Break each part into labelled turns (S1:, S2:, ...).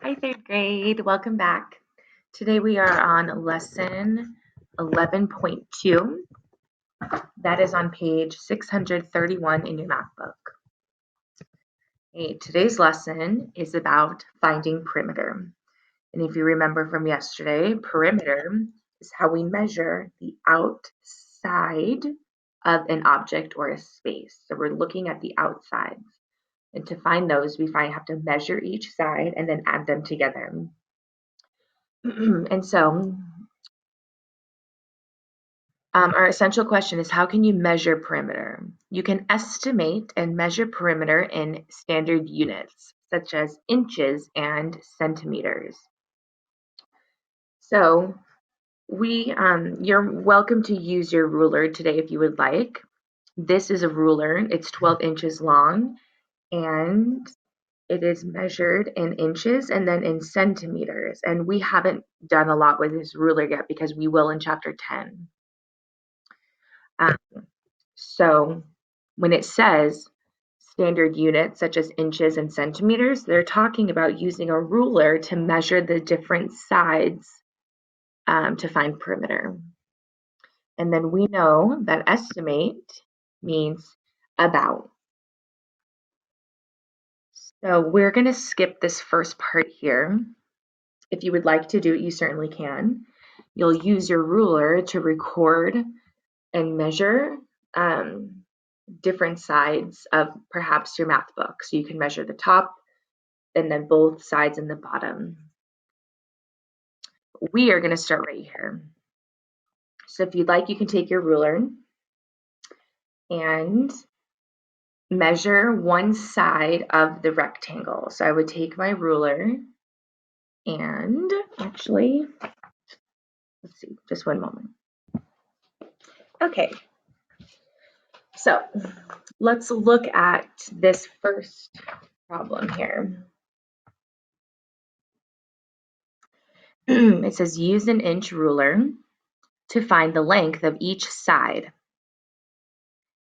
S1: Hi, third grade. Welcome back. Today we are on lesson 11.2. That is on page 631 in your math book. Okay, today's lesson is about finding perimeter. And if you remember from yesterday, perimeter is how we measure the outside of an object or a space. So we're looking at the outsides. And to find those, we have to measure each side and then add them together. And so our essential question is, how can you measure perimeter? You can estimate and measure perimeter in standard units, such as inches and centimeters. So you're welcome to use your ruler today if you would like. This is a ruler. It's 12 inches long, and it is measured in inches and then in centimeters. And we haven't done a lot with this ruler yet because we will in chapter 10. So when it says standard units such as inches and centimeters, they're talking about using a ruler to measure the different sides to find perimeter. And then we know that estimate means about. So we're going to skip this first part here. If you would like to do it, you certainly can. You'll use your ruler to record and measure different sides of perhaps your math book. So you can measure the top and then both sides and the bottom. We are going to start right here. So if you'd like, you can take your ruler and measure one side of the rectangle. So I would take my ruler and actually, let's see, just one moment. Okay, so let's look at this first problem here. It says use an inch ruler to find the length of each side.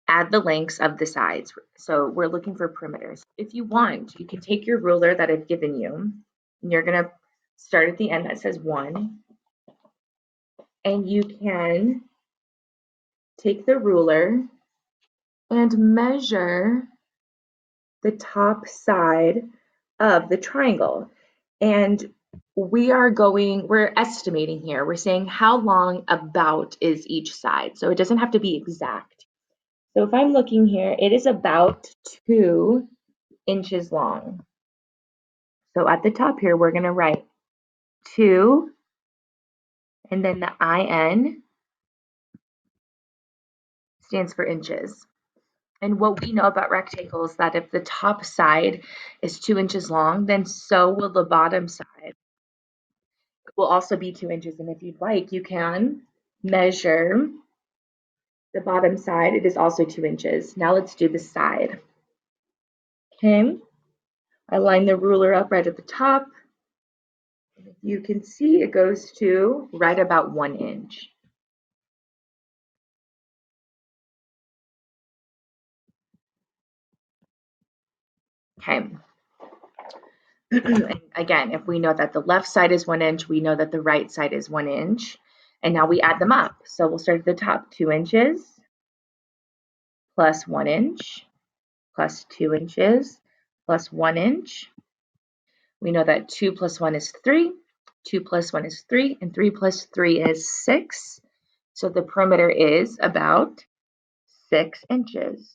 S1: Add the lengths of the sides. So we're looking for perimeters. If you want, you can take your ruler that I've given you, and you're going to start at the end that says 1, and you can take the ruler and measure the top side of the triangle. And we're estimating here. We're saying how long about is each side. So it doesn't have to be exact. So if I'm looking here, it is about 2 inches long. So at the top here, we're going to write 2 and then the IN stands for inches. And what we know about rectangles is that if the top side is 2 inches long, then so will the bottom side. It will also be 2 inches. And if you'd like, you can measure the bottom side. It is also 2 inches. Now let's do the side. Okay, I line the ruler up right at the top. You can see it goes to right about 1 inch. Okay. Again, if we know that the left side is 1 inch, we know that the right side is 1 inch. And now we add them up. So we'll start at the top, 2 inches plus 1 inch plus 2 inches plus 1 inch. We know that 2 plus 1 is 3, 2 plus 1 is 3, and 3 plus 3 is 6. So the perimeter is about 6 inches.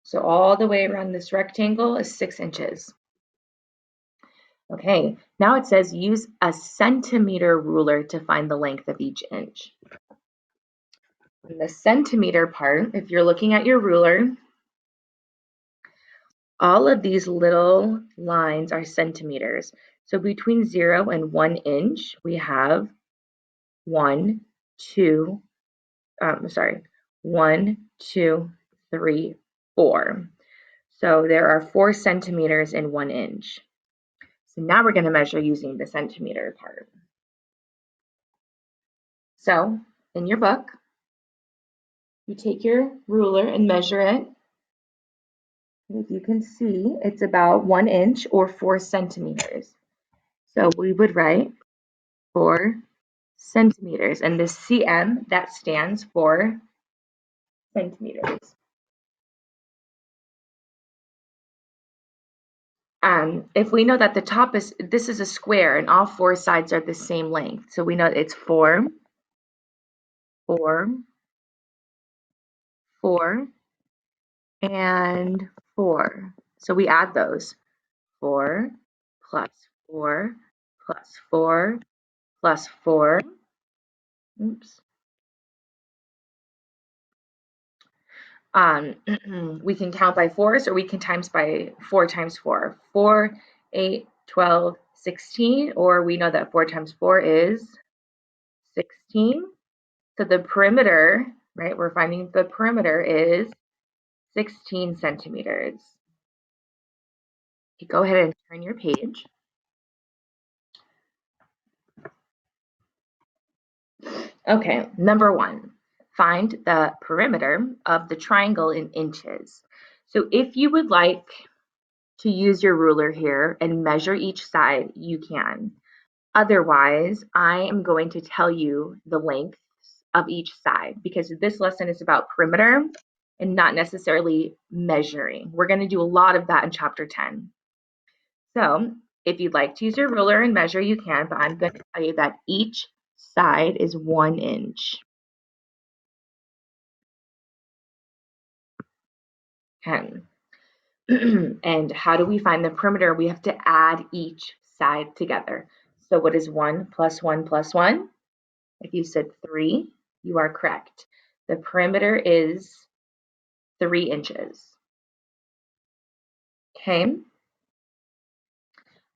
S1: So all the way around this rectangle is 6 inches. Okay, now it says use a centimeter ruler to find the length of each inch. In the centimeter part, if you're looking at your ruler, all of these little lines are centimeters. So between 0 and 1 inch, we have 1, 2, 1, 2, 3, 4. So there are 4 centimeters in 1 inch. So now we're going to measure using the centimeter part. So in your book, you take your ruler and measure it If you can see, it's about 1 inch or 4 centimeters. So we would write 4 centimeters, and the cm, that stands for centimeters. If we know that the top this is a square and all 4 sides are the same length, so we know it's 4, 4, 4, and 4. So we add those. 4 plus 4 plus 4 plus 4. Oops. We can count by fours, or we can times by 4 times 4. 4, 8, 12, 16, or we know that 4 times 4 is 16. So the perimeter, right, we're finding the perimeter is 16 centimeters. Okay, go ahead and turn your page. Okay, number 1, find the perimeter of the triangle in inches. So if you would like to use your ruler here and measure each side, you can. Otherwise, I am going to tell you the lengths of each side because this lesson is about perimeter and not necessarily measuring. We're going to do a lot of that in chapter 10. So if you'd like to use your ruler and measure, you can, but I'm going to tell you that each side is 1 inch. Okay. And how do we find the perimeter? We have to add each side together. So what is 1 plus 1 plus 1? If you said 3, you are correct. The perimeter is 3 inches. Okay,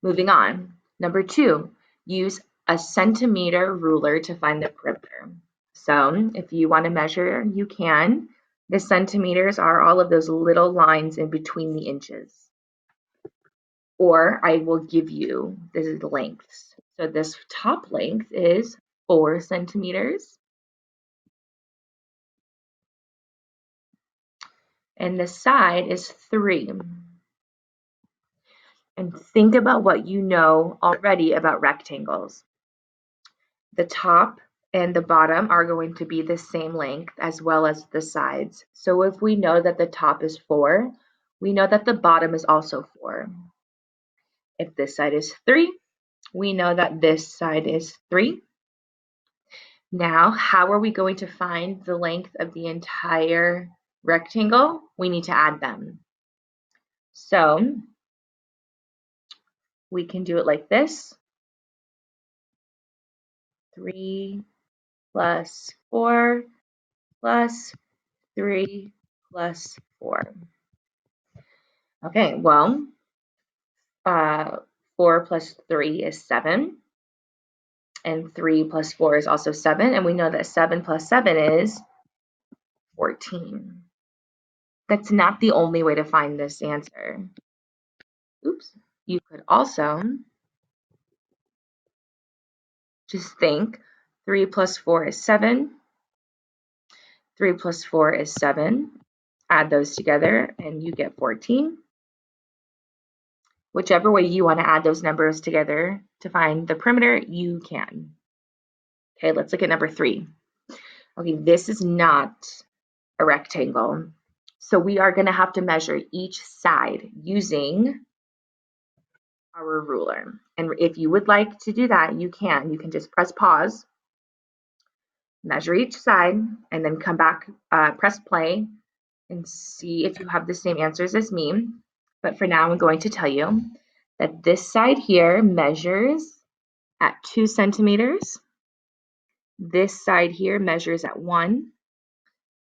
S1: moving on. Number 2, use a centimeter ruler to find the perimeter. So if you want to measure, you can. The centimeters are all of those little lines in between the inches. Or I will give you, this is the lengths. So this top length is 4 centimeters. And the side is 3. And think about what you know already about rectangles. The top and the bottom are going to be the same length as well as the sides. So if we know that the top is 4, we know that the bottom is also 4. If this side is 3, we know that this side is 3. Now, how are we going to find the length of the entire rectangle? We need to add them. So we can do it like this. 3 plus 4 plus 3 plus 4. Okay, well, 4 plus 3 is 7. And 3 plus 4 is also 7. And we know that 7 plus 7 is 14. That's not the only way to find this answer. Oops. You could also just think 3 plus 4 is 7. 3 plus 4 is 7. Add those together and you get 14. Whichever way you want to add those numbers together to find the perimeter, you can. Okay, let's look at number 3. Okay, this is not a rectangle. So we are going to have to measure each side using our ruler. And if you would like to do that, you can. You can just press pause, measure each side, and then come back, press play, and see if you have the same answers as me. But for now, I'm going to tell you that this side here measures at 2 centimeters. This side here measures at 1.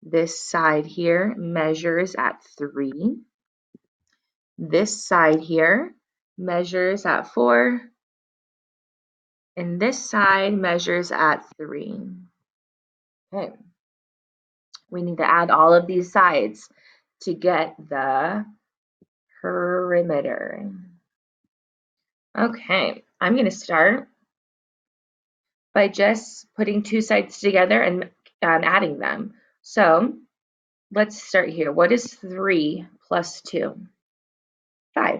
S1: This side here measures at 3. This side here measures at 4. And this side measures at 3. Okay. We need to add all of these sides to get the perimeter. Okay, I'm going to start by just putting 2 sides together and adding them. So let's start here. What is 3 plus 2? 5.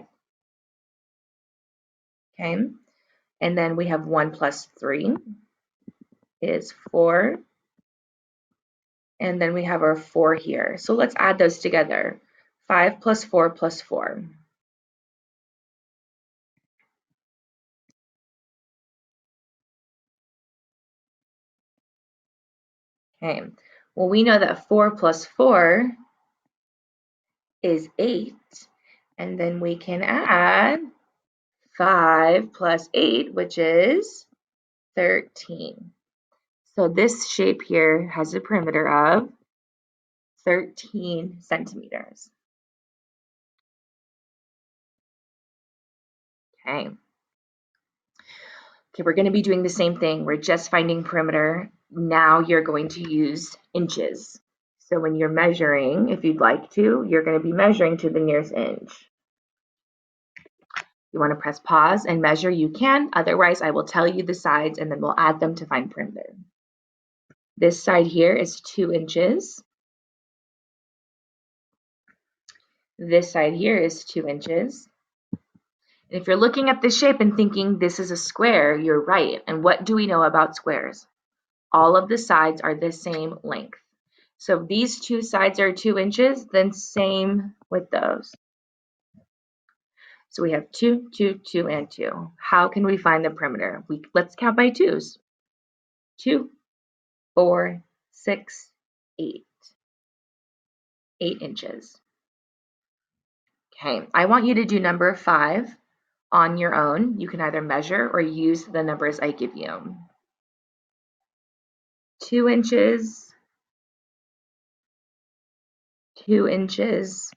S1: Okay, and then we have 1 plus 3 is 4. And then we have our 4 here. So let's add those together. 5 plus 4 plus 4. Okay, well, we know that 4 plus 4 is 8. And then we can add 5 plus 8, which is 13. So this shape here has a perimeter of 13 centimeters. Okay. Okay, we're going to be doing the same thing. We're just finding perimeter. Now you're going to use inches. So when you're measuring, if you'd like to, you're going to be measuring to the nearest inch. You want to press pause and measure, you can. Otherwise, I will tell you the sides and then we'll add them to find perimeter. This side here is 2 inches. This side here is 2 inches. And if you're looking at the shape and thinking this is a square, you're right. And what do we know about squares? All of the sides are the same length. So if these two sides are 2 inches, then same with those. So we have 2, 2, 2, and 2. How can we find the perimeter? Let's count by twos. 2, 4, 6, 8. 8 inches. Okay, I want you to do number 5 on your own. You can either measure or use the numbers I give you. 2 inches, 2 inches,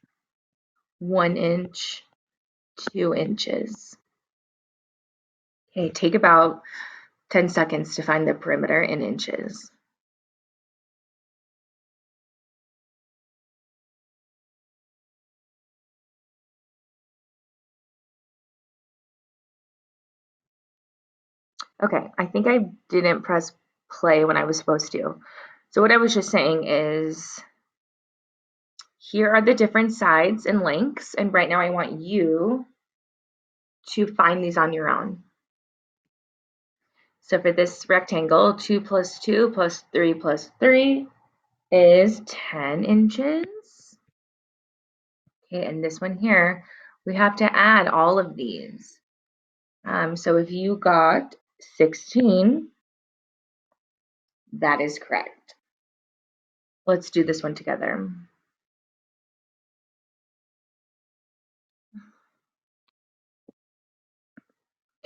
S1: 1 inch, 2 inches. Okay, take about 10 seconds to find the perimeter in inches. Okay, I think I didn't press play when I was supposed to. So what I was just saying is, here are the different sides and lengths, and right now I want you to find these on your own. So for this rectangle, 2 plus 2 plus 3 plus 3 is 10 inches. Okay, and this one here, we have to add all of these. So if you got 16, that is correct. Let's do this one together.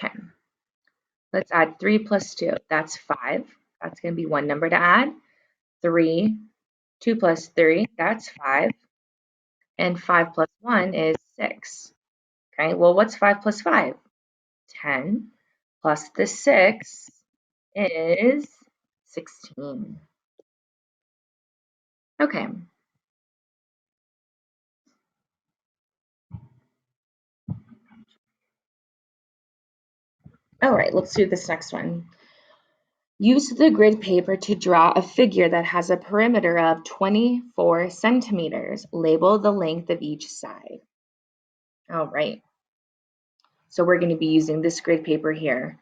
S1: Okay, let's add 3 plus 2, that's 5. That's going to be one number to add. 3, 2 plus 3, that's 5. And 5 plus 1 is 6. Okay, well, what's 5 plus 5? 10 plus the 6 is 16. Okay. All right, let's do this next one. Use the grid paper to draw a figure that has a perimeter of 24 centimeters. Label the length of each side. All right. So we're going to be using this grid paper here.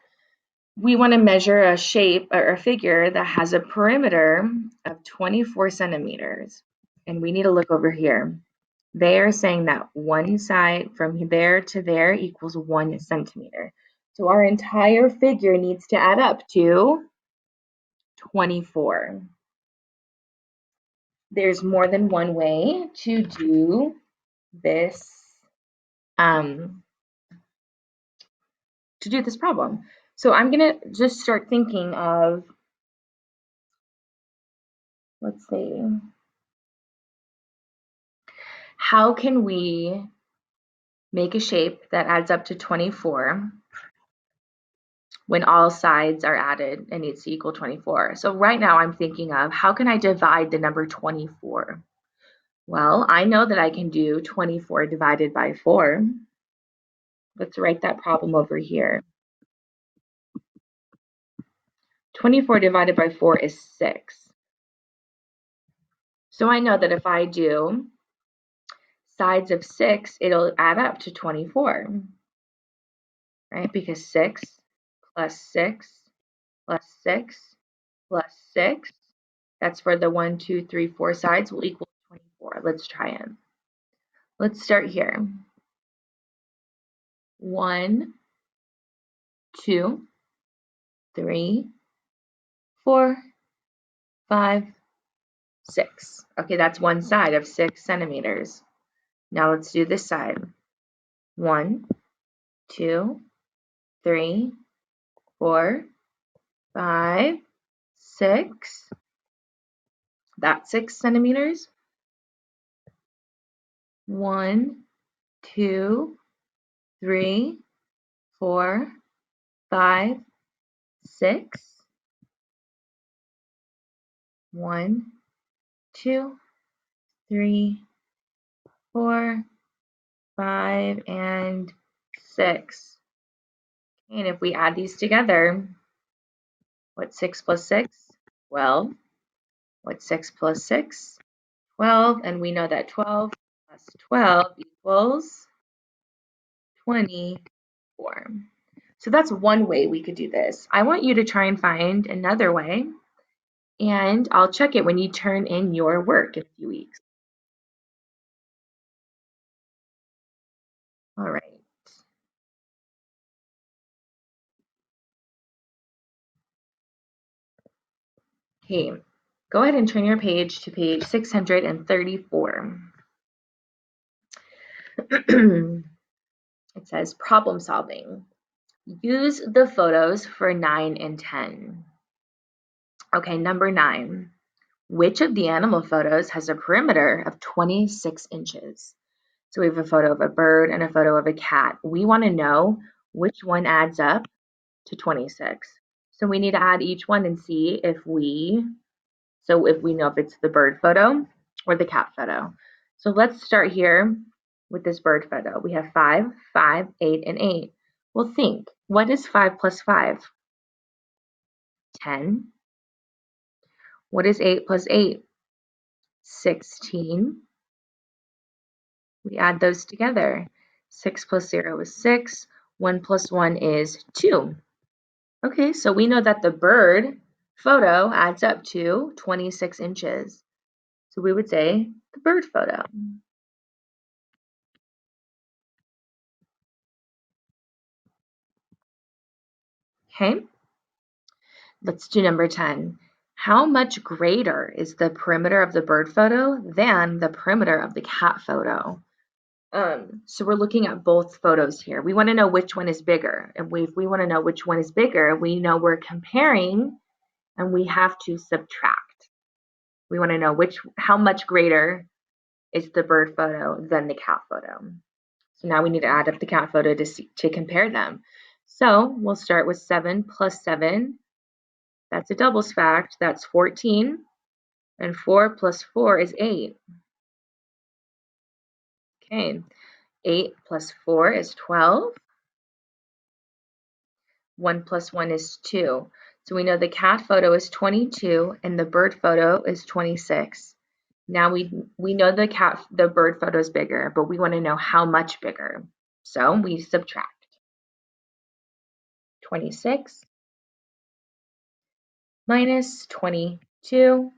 S1: We want to measure a shape or a figure that has a perimeter of 24 centimeters. And we need to look over here. They are saying that one side from there to there equals 1 centimeter. So our entire figure needs to add up to 24. There's more than one way to do this problem. So I'm gonna just start thinking of, let's see, how can we make a shape that adds up to 24 when all sides are added and needs to equal 24? So right now I'm thinking of, how can I divide the number 24? Well, I know that I can do 24 divided by 4. Let's write that problem over here. 24 divided by 4 is 6. So I know that if I do sides of 6, it'll add up to 24, right? Because 6 plus 6 plus 6 plus 6, that's for the 1, 2, 3, 4 sides, will equal 24. Let's try it. Let's start here. 1, 2, 3, 4, 5, 6. Okay, that's one side of 6 centimeters. Now let's do this side. 1, 2, 3, 4, 5, 6. That's 6 centimeters. 1, 2, 3, 4, 5, 6. 1, 2, 3, 4, 5, and 6. And if we add these together, what's 6 plus 6? 12. What's 6 plus 6? 12. And we know that 12 plus 12 equals 24. So that's one way we could do this. I want you to try and find another way, and I'll check it when you turn in your work in a few weeks. All right. Okay, go ahead and turn your page to page 634. It says problem solving. Use the photos for 9 and 10. Okay, number 9. Which of the animal photos has a perimeter of 26 inches? So we have a photo of a bird and a photo of a cat. We want to know which one adds up to 26. So we need to add each one and see if we know if it's the bird photo or the cat photo. So let's start here with this bird photo. We have 5, 5, 8, and 8. Well, think, what is 5 plus 5? 10. What is 8 plus 8? 16. We add those together. 6 plus 0 is 6. 1 plus 1 is 2. Okay, so we know that the bird photo adds up to 26 inches. So we would say the bird photo. Okay, let's do number 10. How much greater is the perimeter of the bird photo than the perimeter of the cat photo? So we're looking at both photos here. We want to know which one is bigger. And if we want to know which one is bigger, we know we're comparing and we have to subtract. We want to know how much greater is the bird photo than the cat photo. So now we need to add up the cat photo to compare them. So we'll start with 7 plus 7. That's a doubles fact. That's 14. And 4 plus 4 is 8. Okay. 8 plus 4 is 12. 1 plus 1 is 2. So we know the cat photo is 22 and the bird photo is 26. Now we know the bird photo is bigger, but we want to know how much bigger. So we subtract. 26 minus 22.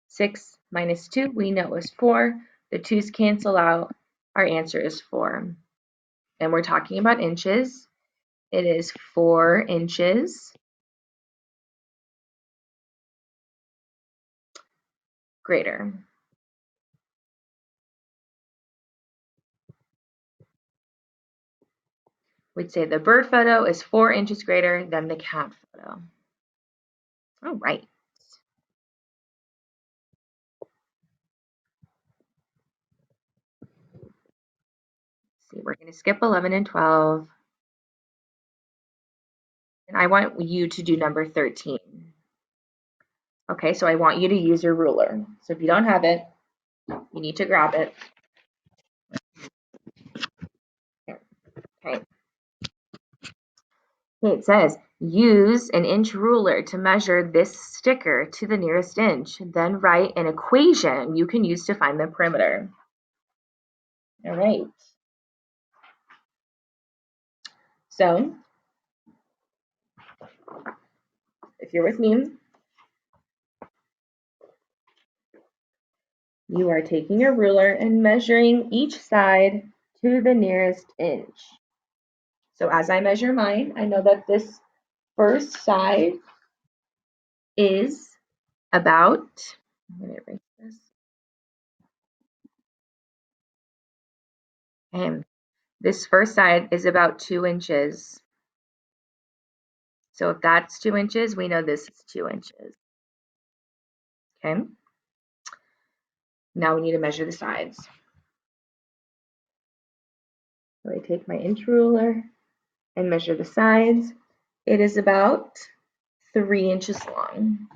S1: 6 minus 2, we know is 4. The 2's cancel out. Our answer is 4. And we're talking about inches. It is 4 inches greater. We'd say the bird photo is 4 inches greater than the cat photo. All right. See, we're going to skip 11 and 12. And I want you to do number 13. Okay, so I want you to use your ruler. So if you don't have it, you need to grab it. Okay. It says, use an inch ruler to measure this sticker to the nearest inch. Then write an equation you can use to find the perimeter. All right. So if you're with me, you are taking your ruler and measuring each side to the nearest inch. So as I measure mine, I know that this first side is about, I'm going to erase this. And this first side is about 2 inches. So if that's 2 inches, we know this is 2 inches. Okay. Now we need to measure the sides. So I take my inch ruler and measure the sides. It is about 3 inches long.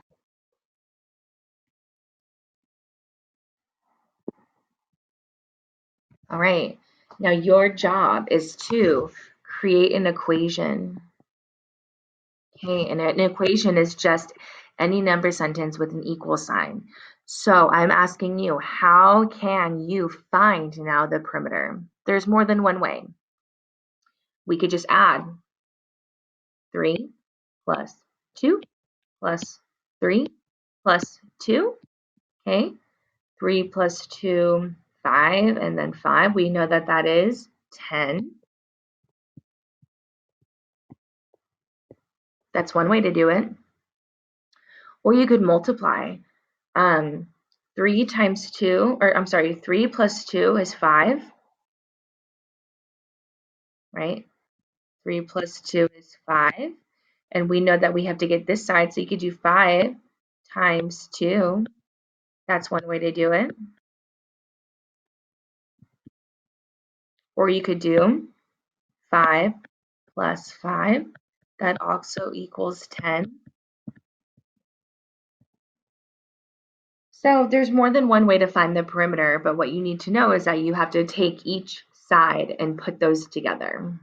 S1: All right. Now your job is to create an equation. Okay, and an equation is just any number sentence with an equal sign. So I'm asking you, how can you find now the perimeter? There's more than one way. We could just add 3 plus 2 plus 3 plus 2. Okay, 3 plus 2, 5, and then 5. We know that that is 10. That's one way to do it. Or you could multiply. 3 times 2, or I'm sorry, 3 plus 2 is 5, right? 3 plus 2 is 5. And we know that we have to get this side, so you could do 5 times 2. That's one way to do it. Or you could do 5 plus 5. That also equals 10. So there's more than one way to find the perimeter, but what you need to know is that you have to take each side and put those together.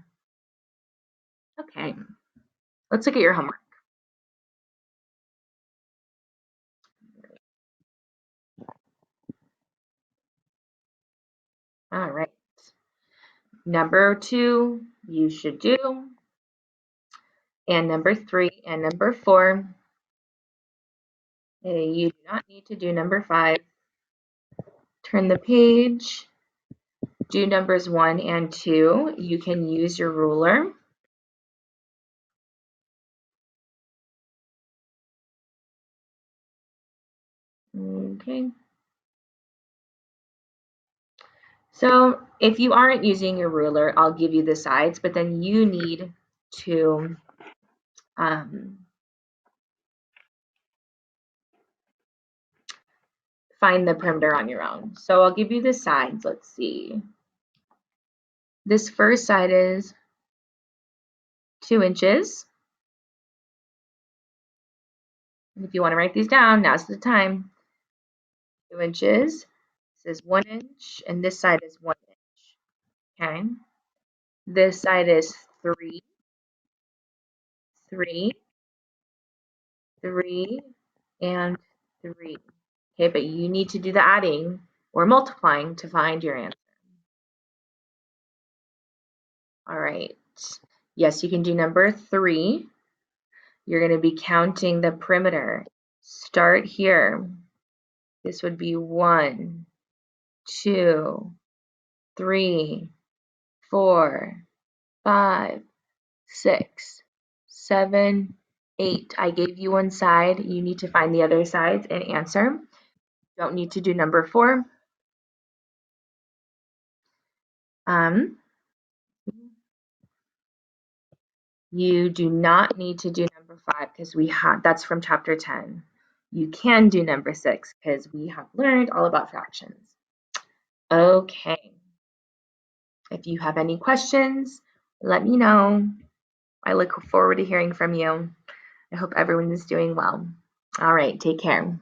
S1: Okay, let's look at your homework. All right. Number 2, you should do. And number 3 and number 4, you do not need to do number 5. Turn the page. Do numbers 1 and 2. You can use your ruler. Okay. So if you aren't using your ruler, I'll give you the sides, but then you need to find the perimeter on your own. So I'll give you the sides. Let's see. This first side is 2 inches. If you want to write these down, now's the time. 2 inches. This is 1 inch, and this side is 1 inch. Okay. This side is 3, 3, 3, and 3. Okay, but you need to do the adding or multiplying to find your answer. All right. Yes, you can do number 3. You're going to be counting the perimeter. Start here. This would be 1, 2, 3, 4, 5, 6, 7, 8. I gave you one side. You need to find the other sides and answer. Don't need to do number 4. You do not need to do number 5 because that's from chapter 10. You can do number 6 because we have learned all about fractions. Okay. If you have any questions, let me know. I look forward to hearing from you. I hope everyone is doing well. All right, take care.